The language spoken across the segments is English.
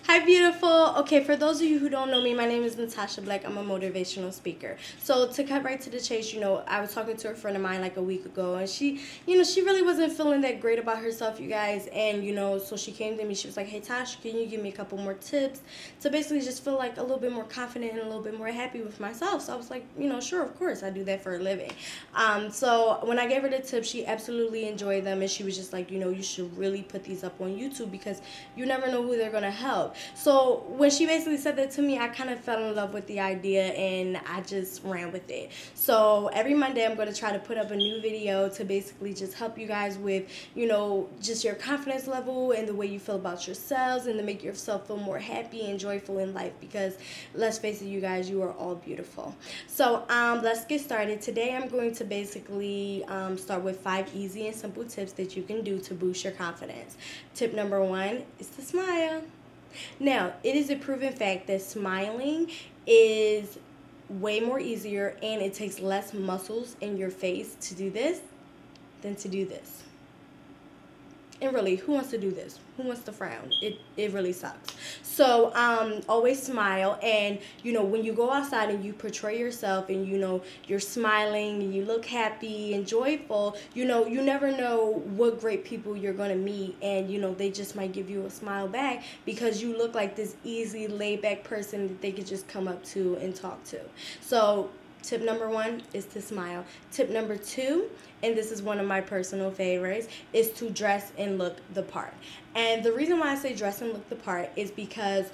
Hi, beautiful. Okay, for those of you who don't know me, my name is Natasha Black. I'm a motivational speaker. So to cut right to the chase, I was talking to a friend of mine like a week ago, and she really wasn't feeling that great about herself, you guys. And, so she came to me. She was like, hey, Tosh, can you give me a couple more tips to basically just feel like a little bit more confident and a little bit more happy with myself? So I was like, sure, of course. I do that for a living. So when I gave her the tips, she absolutely enjoyed them. And she was just like, you should really put these up on YouTube because you never know who they're going to help. So when she basically said that to me, I kind of fell in love with the idea and I just ran with it. So every Monday I'm going to try to put up a new video to basically just help you guys with, just your confidence level and the way you feel about yourselves and to make yourself feel more happy and joyful in life because let's face it, you guys, you are all beautiful. So let's get started. Today I'm going to basically start with 5 easy and simple tips that you can do to boost your confidence. Tip number 1 is to smile. Now, it is a proven fact that smiling is way more easier and it takes less muscles in your face to do this than to do this. And really, who wants to do this? Who wants to frown? It really sucks. So always smile. And, when you go outside and you portray yourself and, you're smiling and you look happy and joyful, you never know what great people you're going to meet. And, they just might give you a smile back because you look like this easy, laid-back person that they could just come up to and talk to. So tip number 1 is to smile. Tip number 2, and this is one of my personal favorites, is to dress and look the part. And the reason why I say dress and look the part is because,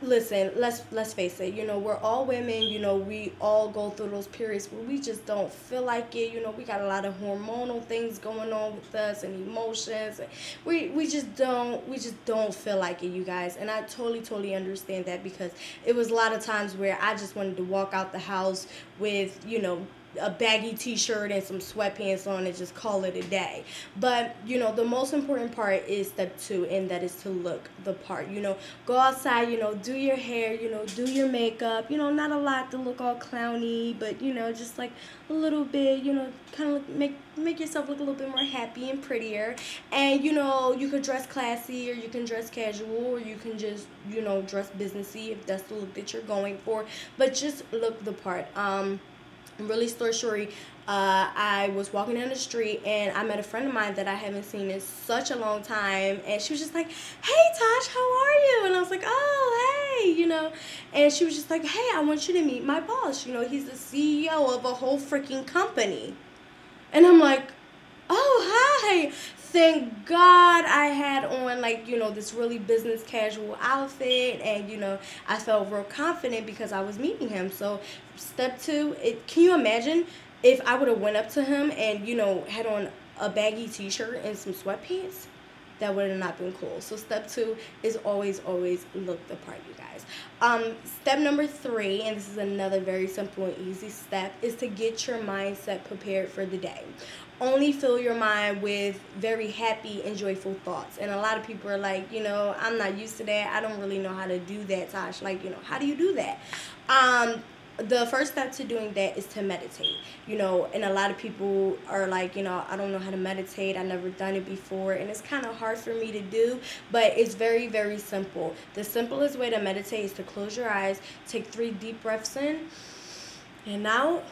listen, let's face it, we're all women, we all go through those periods where we just don't feel like it, we got a lot of hormonal things going on with us and emotions. We just don't feel like it, you guys. And I totally understand that because it was a lot of times where I just wanted to walk out the house with, a baggy t-shirt and some sweatpants on and just call it a day. But the most important part is step 2, and that is to look the part. Go outside, do your hair, do your makeup, not a lot to look all clowny, but just like a little bit, kind of make yourself look a little bit more happy and prettier. And you could dress classy or you can dress casual or you can just dress businessy if that's the look that you're going for, but just look the part. Really story short, I was walking down the street and I met a friend of mine that I haven't seen in such a long time, and she was just like, hey Tosh, how are you? And I was like, oh hey, and she was just like, hey, I want you to meet my boss, he's the CEO of a whole freaking company. And I'm like, oh hi, thank God I had on this really business casual outfit, and I felt real confident because I was meeting him. So step 2, can you imagine if I would have went up to him and had on a baggy t-shirt and some sweatpants? That would have not been cool. So step 2 is always look the part, you guys. Step number 3, and this is another very simple and easy step, is to get your mindset prepared for the day. Only fill your mind with very happy and joyful thoughts. And a lot of people are like, I'm not used to that. I don't really know how to do that, Tosh. Like, how do you do that? The first step to doing that is to meditate, and a lot of people are like, I don't know how to meditate. I've never done it before, and it's kind of hard for me to do, but it's very simple. The simplest way to meditate is to close your eyes, take 3 deep breaths in and out,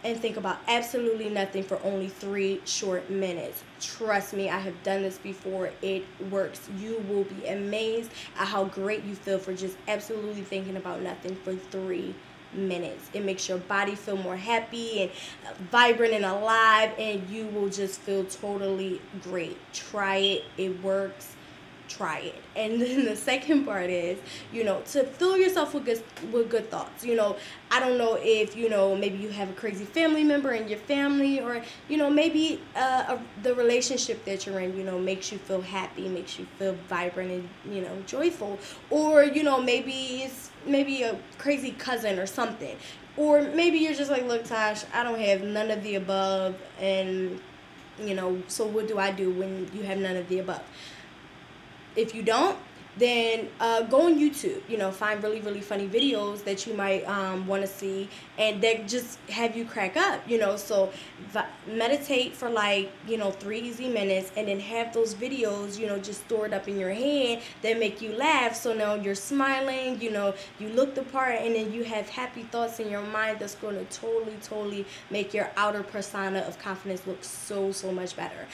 and think about absolutely nothing for only 3 short minutes. Trust me, I have done this before. It works. You will be amazed at how great you feel for just absolutely thinking about nothing for 3 minutes. It makes your body feel more happy and vibrant and alive, and you will just feel totally great. Try it. It works. Try it. And then the second part is, to fill yourself with good thoughts. I don't know if, maybe you have a crazy family member in your family, or, maybe the relationship that you're in, makes you feel happy, makes you feel vibrant and, joyful. Or, maybe it's a crazy cousin or something. Or maybe you're just like, look, Tosh, I don't have none of the above. And, so what do I do when you have none of the above? If you don't, then go on YouTube, find really, really funny videos that you might want to see, and that just have you crack up, so meditate for like, 3 easy minutes, and then have those videos, just stored up in your head that make you laugh. So now you're smiling, you look the part, and then you have happy thoughts in your mind that's going to totally, totally make your outer persona of confidence look so, so much better.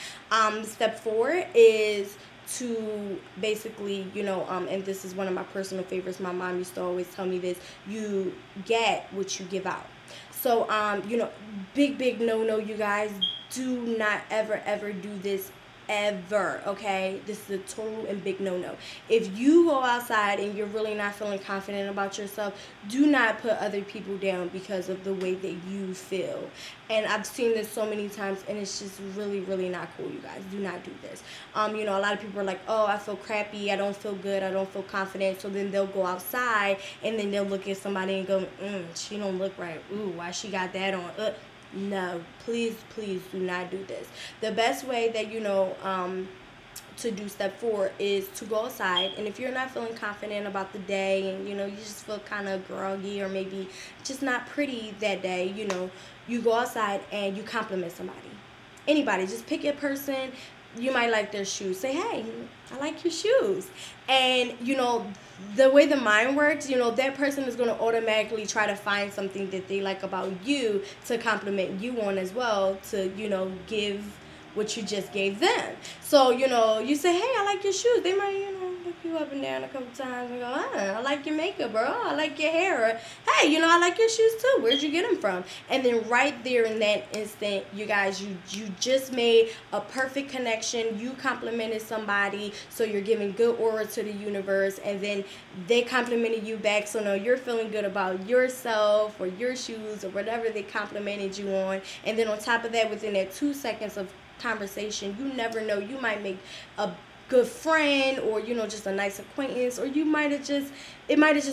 Step 4 is to basically, and this is one of my personal favorites. My mom used to always tell me this: you get what you give out. So, big no, you guys. Do not ever do this ever, okay? This is a total and big no. If you go outside and you're really not feeling confident about yourself, do not put other people down because of the way that you feel. And I've seen this so many times, and it's just really, really not cool, you guys. Do not do this. A lot of people are like, oh, I feel crappy, I don't feel good, I don't feel confident. So then they'll go outside and then they'll look at somebody and go, she don't look right. Ooh, why she got that on? No, please do not do this. The best way that to do step 4 is to go outside, and if you're not feeling confident about the day, and you just feel kind of groggy, or maybe just not pretty that day, you go outside and you compliment somebody. Anybody, just pick a person. You might like their shoes. Say, hey, I like your shoes. And, the way the mind works, that person is going to automatically try to find something that they like about you to compliment you on as well, to, give what you just gave them. So, you say, hey, I like your shoes. They might, look you up and down a couple times and go, I like your makeup, bro. I like your hair. Or, hey, I like your shoes too. Where'd you get them from? And then right there in that instant, you guys, you just made a perfect connection. You complimented somebody, so you're giving good aura to the universe, and then they complimented you back. So now you're feeling good about yourself or your shoes or whatever they complimented you on. And then on top of that, within that 2 seconds of conversation, you never know, you might make a good friend, or just a nice acquaintance, or it might have just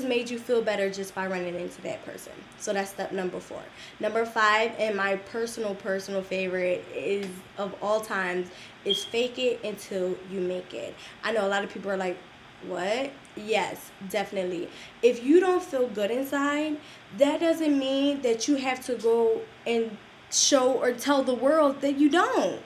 made you feel better just by running into that person. So that's step number 4. Number 5, and my personal favorite is of all times, is fake it until you make it. I know a lot of people are like, what? Yes, definitely. If you don't feel good inside, that doesn't mean that you have to go and show or tell the world that you don't.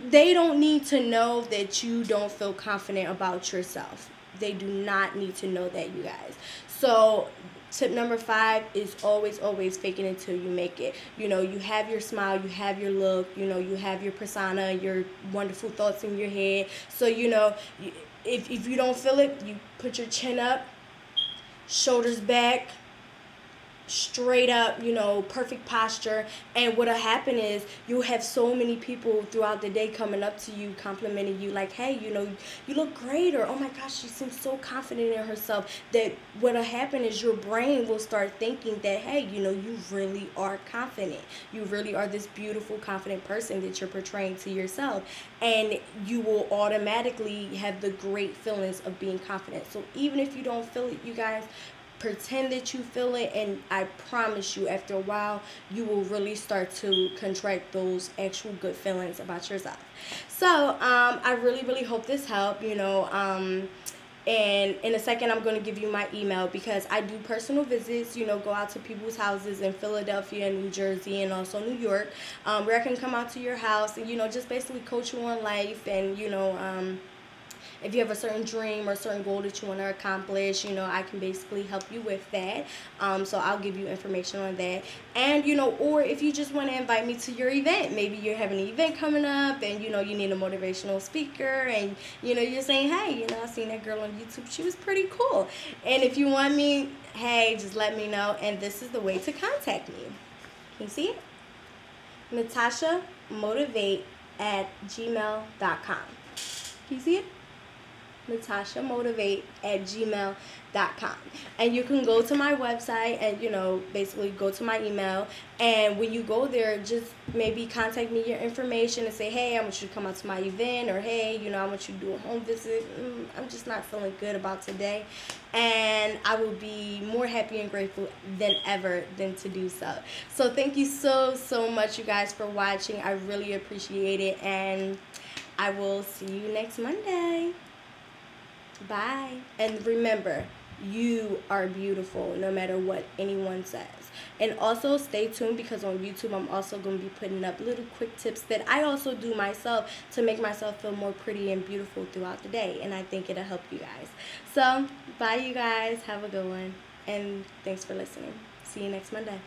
They don't need to know that you don't feel confident about yourself. They do not need to know that, you guys. So tip number 5 is always fake it until you make it. You have your smile, you have your look, you have your persona, your wonderful thoughts in your head. So, if you don't feel it, you put your chin up, shoulders back, straight up, perfect posture. And what'll happen is you'll have so many people throughout the day coming up to you, complimenting you, like, hey, you look great, or oh my gosh, she seems so confident in herself. That what'll happen is your brain will start thinking that, hey, you really are confident. You really are this beautiful, confident person that you're portraying to yourself. And you will automatically have the great feelings of being confident. So even if you don't feel it, you guys, pretend that you feel it, and I promise you, after a while, you will really start to contract those actual good feelings about yourself. So I really hope this helped. And in a second, I'm going to give you my email, because I do personal visits, go out to people's houses in Philadelphia, New Jersey, and also New York, where I can come out to your house and, just basically coach you on life. And, if you have a certain dream or a certain goal that you want to accomplish, I can basically help you with that. So I'll give you information on that. And, or if you just want to invite me to your event, maybe you're having an event coming up and, you need a motivational speaker, and, you're saying, hey, I seen that girl on YouTube. She was pretty cool. And if you want me, hey, just let me know. And this is the way to contact me. Can you see it? Natasha Motivate@gmail.com. Can you see it? NatashaMotivate@gmail.com. And you can go to my website and, basically go to my email. And when you go there, just maybe contact me your information and say, hey, I want you to come out to my event, or hey, I want you to do a home visit. I'm just not feeling good about today. And I will be more happy and grateful than ever than to do so. So thank you so much, you guys, for watching. I really appreciate it. And I will see you next Monday. Bye. And remember, you are beautiful no matter what anyone says. And also stay tuned because on YouTube I'm also going to be putting up little quick tips that I also do myself to make myself feel more pretty and beautiful throughout the day. And I think it'll help you guys. So, bye you guys. Have a good one. And thanks for listening. See you next Monday.